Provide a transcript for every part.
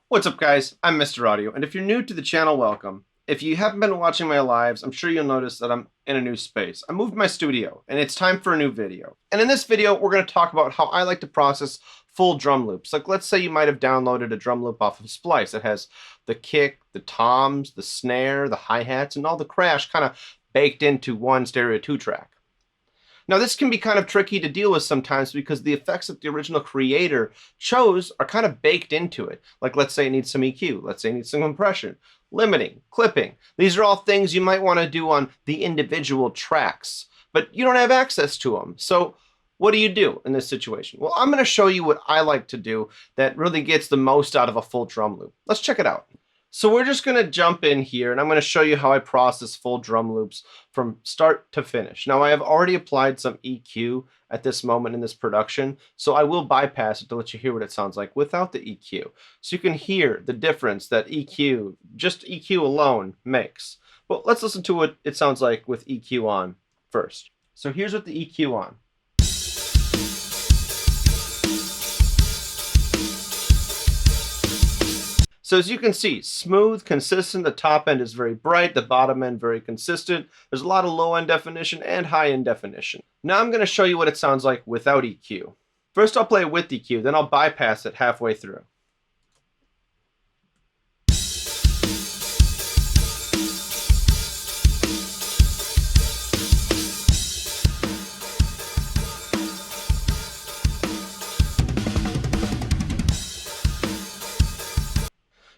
What's up, guys? I'm Mr. Audio, and if you're new to the channel, welcome. If you haven't been watching my lives, I'm sure you'll notice that I'm in a new space. I moved my studio, and it's time for a new video. And in this video, we're going to talk about how I like to process full drum loops. Like, let's say you might have downloaded a drum loop off of Splice. It has the kick, the toms, the snare, the hi-hats, and all the crash kind of baked into one stereo 2-track. Now, this can be kind of tricky to deal with sometimes because the effects that the original creator chose are kind of baked into it. Like, let's say it needs some EQ, let's say it needs some compression, limiting, clipping. These are all things you might want to do on the individual tracks, but you don't have access to them. So what do you do in this situation? Well, I'm going to show you what I like to do that really gets the most out of a full drum loop. Let's check it out. So we're just going to jump in here and I'm going to show you how I process full drum loops from start to finish. Now, I have already applied some EQ at this moment in this production, so I will bypass it to let you hear what it sounds like without the EQ. So you can hear the difference that EQ, just EQ alone, makes. But let's listen to what it sounds like with EQ on first. So here's with the EQ on. So as you can see, smooth, consistent, the top end is very bright, the bottom end very consistent. There's a lot of low end definition and high end definition. Now I'm going to show you what it sounds like without EQ. First I'll play it with EQ, then I'll bypass it halfway through.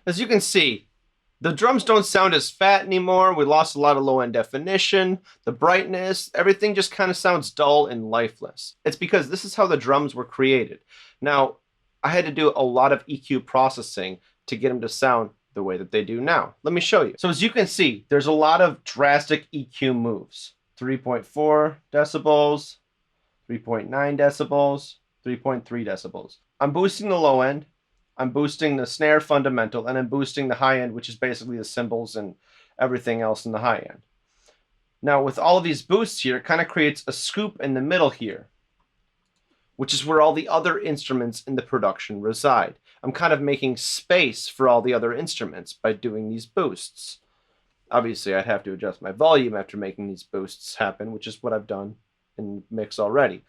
As you can see, the drums don't sound as fat anymore. We lost a lot of low-end definition, the brightness, everything just kind of sounds dull and lifeless. It's because this is how the drums were created. Now, I had to do a lot of EQ processing to get them to sound the way that they do now. Let me show you. So as you can see, there's a lot of drastic EQ moves. 3.4 decibels, 3.9 decibels, 3.3 decibels. I'm boosting the low end. I'm boosting the snare fundamental, and I'm boosting the high end, which is basically the cymbals and everything else in the high end. Now, with all of these boosts here, it kind of creates a scoop in the middle here, which is where all the other instruments in the production reside. I'm kind of making space for all the other instruments by doing these boosts. Obviously, I'd have to adjust my volume after making these boosts happen, which is what I've done in the mix already.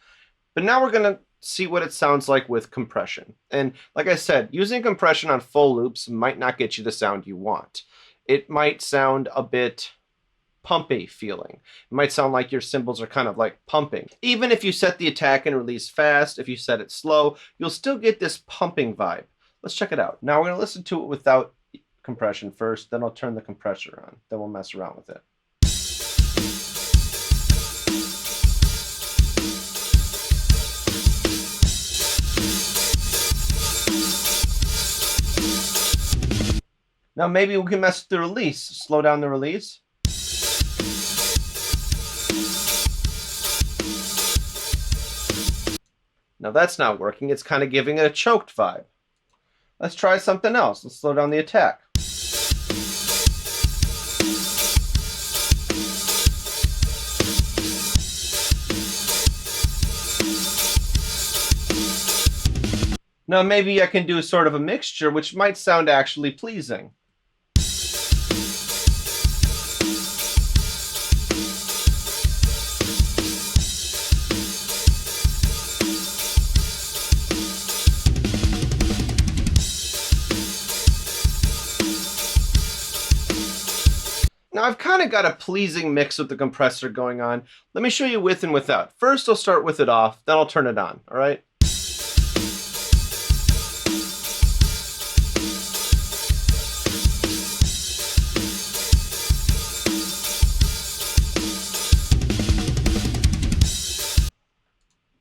But now we're going to see what it sounds like with compression. And like I said, using compression on full loops might not get you the sound you want. It might sound a bit pumpy feeling. It might sound like your cymbals are kind of like pumping. Even if you set the attack and release fast, if you set it slow, you'll still get this pumping vibe. Let's check it out. Now we're going to listen to it without compression first, then I'll turn the compressor on. Then we'll mess around with it. Now maybe we can mess with the release. Slow down the release. Now that's not working. It's kind of giving it a choked vibe. Let's try something else. Let's slow down the attack. Now maybe I can do sort of a mixture which might sound actually pleasing. Now I've kind of got a pleasing mix with the compressor going on. Let me show you with and without. First I'll start with it off, then I'll turn it on, all right?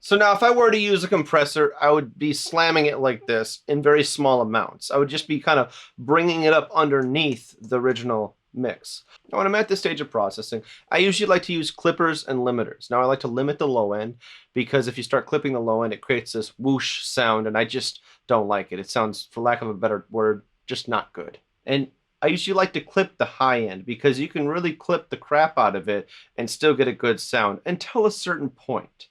So now if I were to use a compressor, I would be slamming it like this in very small amounts. I would just be kind of bringing it up underneath the original mix. Now when I'm at this stage of processing, I usually like to use clippers and limiters. Now I like to limit the low end because if you start clipping the low end, it creates this whoosh sound and I just don't like it. It sounds, for lack of a better word, just not good. And I usually like to clip the high end because you can really clip the crap out of it and still get a good sound until a certain point.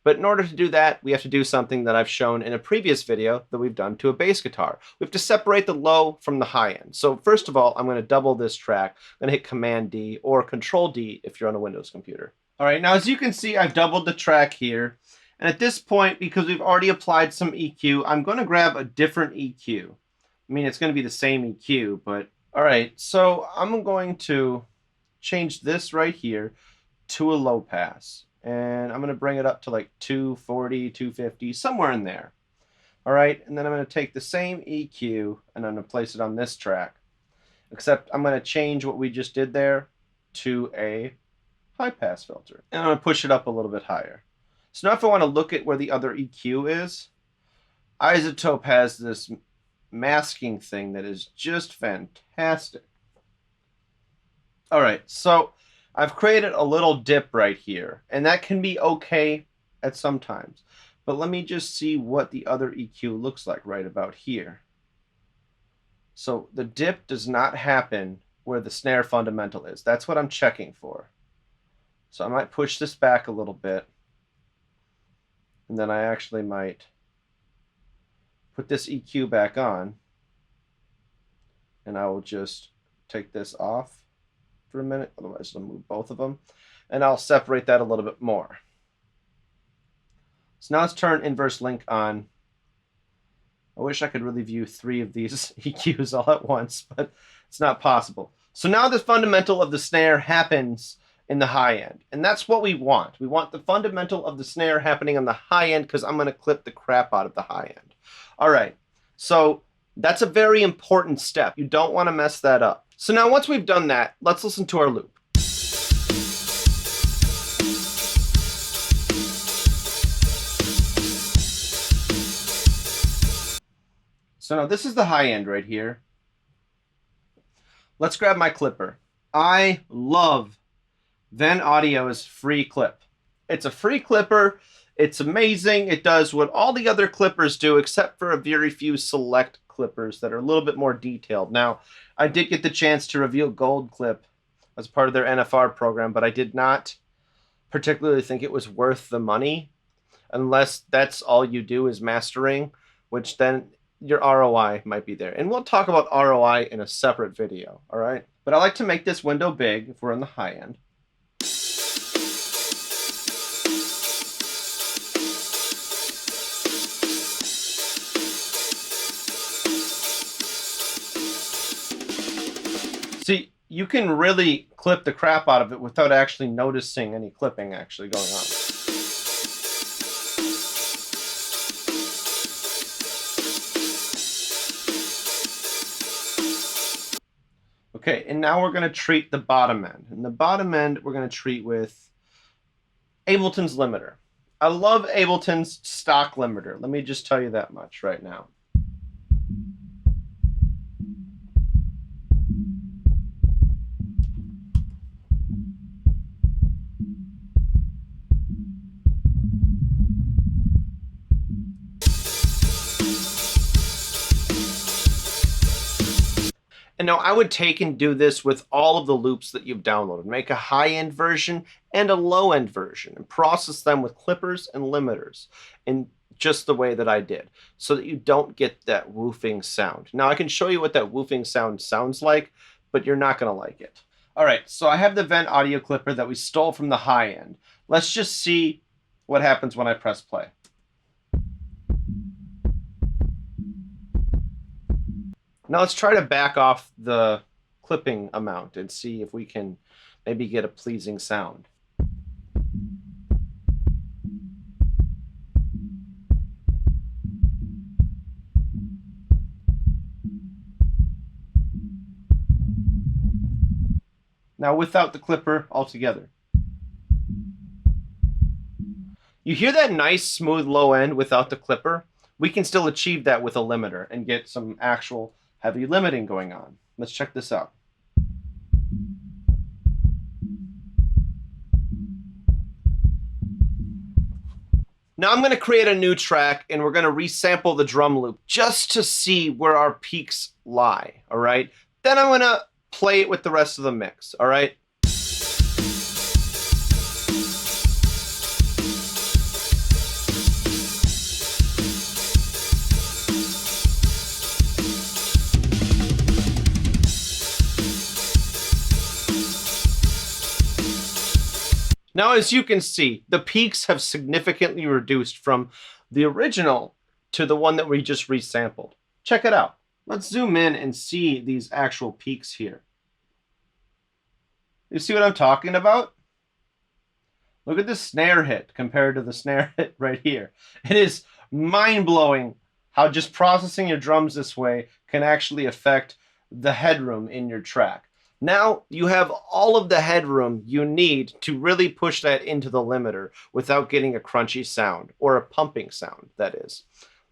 But in order to do that, we have to do something that I've shown in a previous video that we've done to a bass guitar. We have to separate the low from the high end. So first of all, I'm going to double this track. I'm going to hit Command D or Control D if you're on a Windows computer. All right, now as you can see, I've doubled the track here. And at this point, because we've already applied some EQ, I'm going to grab a different EQ. I mean, it's going to be the same EQ, but all right. So I'm going to change this right here to a low pass. And I'm going to bring it up to like 240, 250, somewhere in there. All right, and then I'm going to take the same EQ and I'm going to place it on this track. Except I'm going to change what we just did there to a high pass filter. And I'm going to push it up a little bit higher. So now if I want to look at where the other EQ is, iZotope has this masking thing that is just fantastic. All right, so I've created a little dip right here, and that can be okay at some times. But let me just see what the other EQ looks like right about here. So the dip does not happen where the snare fundamental is. That's what I'm checking for. So I might push this back a little bit. And then I actually might put this EQ back on. And I will just take this off for a minute. Otherwise, I'll move both of them. And I'll separate that a little bit more. So now let's turn inverse link on. I wish I could really view 3 of these EQs all at once, but it's not possible. So now the fundamental of the snare happens in the high end. And that's what we want. We want the fundamental of the snare happening on the high end because I'm going to clip the crap out of the high end. All right. So that's a very important step. You don't want to mess that up. So now once we've done that, let's listen to our loop. So now this is the high end right here. Let's grab my clipper. I love Ven Audio's free clip. It's a free clipper. It's amazing. It does what all the other clippers do, except for a very few select clippers that are a little bit more detailed. Now, I did get the chance to review Gold Clip as part of their NFR program, but I did not particularly think it was worth the money, unless that's all you do is mastering, which then your ROI might be there. And we'll talk about ROI in a separate video, all right? But I like to make this window big if we're on the high end. See, you can really clip the crap out of it without actually noticing any clipping actually going on. Okay, and now we're going to treat the bottom end. And the bottom end we're going to treat with Ableton's limiter. I love Ableton's stock limiter. Let me just tell you that much right now. And now I would take and do this with all of the loops that you've downloaded. Make a high-end version and a low-end version and process them with clippers and limiters in just the way that I did so that you don't get that woofing sound. Now I can show you what that woofing sound sounds like, but you're not going to like it. All right, so I have the Ven Audio clipper that we stole from the high end. Let's just see what happens when I press play. Now let's try to back off the clipping amount and see if we can maybe get a pleasing sound. Now without the clipper altogether. You hear that nice smooth low end without the clipper? We can still achieve that with a limiter and get some actual heavy limiting going on. Let's check this out. Now I'm going to create a new track and we're going to resample the drum loop just to see where our peaks lie, all right? Then I'm going to play it with the rest of the mix, all right? Now, as you can see, the peaks have significantly reduced from the original to the one that we just resampled. Check it out. Let's zoom in and see these actual peaks here. You see what I'm talking about? Look at the snare hit compared to the snare hit right here. It is mind-blowing how just processing your drums this way can actually affect the headroom in your track. Now you have all of the headroom you need to really push that into the limiter without getting a crunchy sound, or a pumping sound, that is.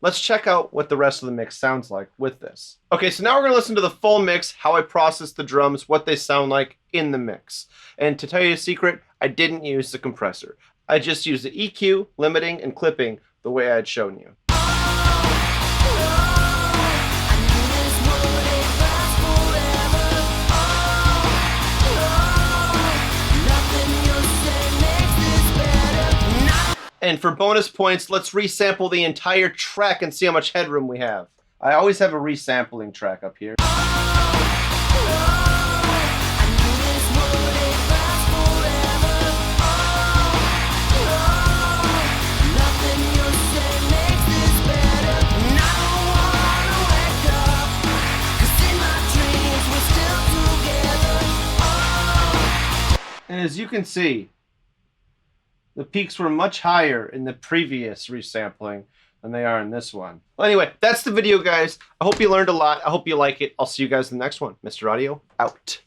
Let's check out what the rest of the mix sounds like with this. Okay, so now we're gonna listen to the full mix, how I process the drums, what they sound like in the mix. And to tell you a secret, I didn't use the compressor. I just used the EQ, limiting, and clipping the way I had shown you. And for bonus points, let's resample the entire track and see how much headroom we have. I always have a resampling track up here. And as you can see, the peaks were much higher in the previous resampling than they are in this one. Well, anyway, that's the video, guys. I hope you learned a lot. I hope you like it. I'll see you guys in the next one. Mr. Audio, out.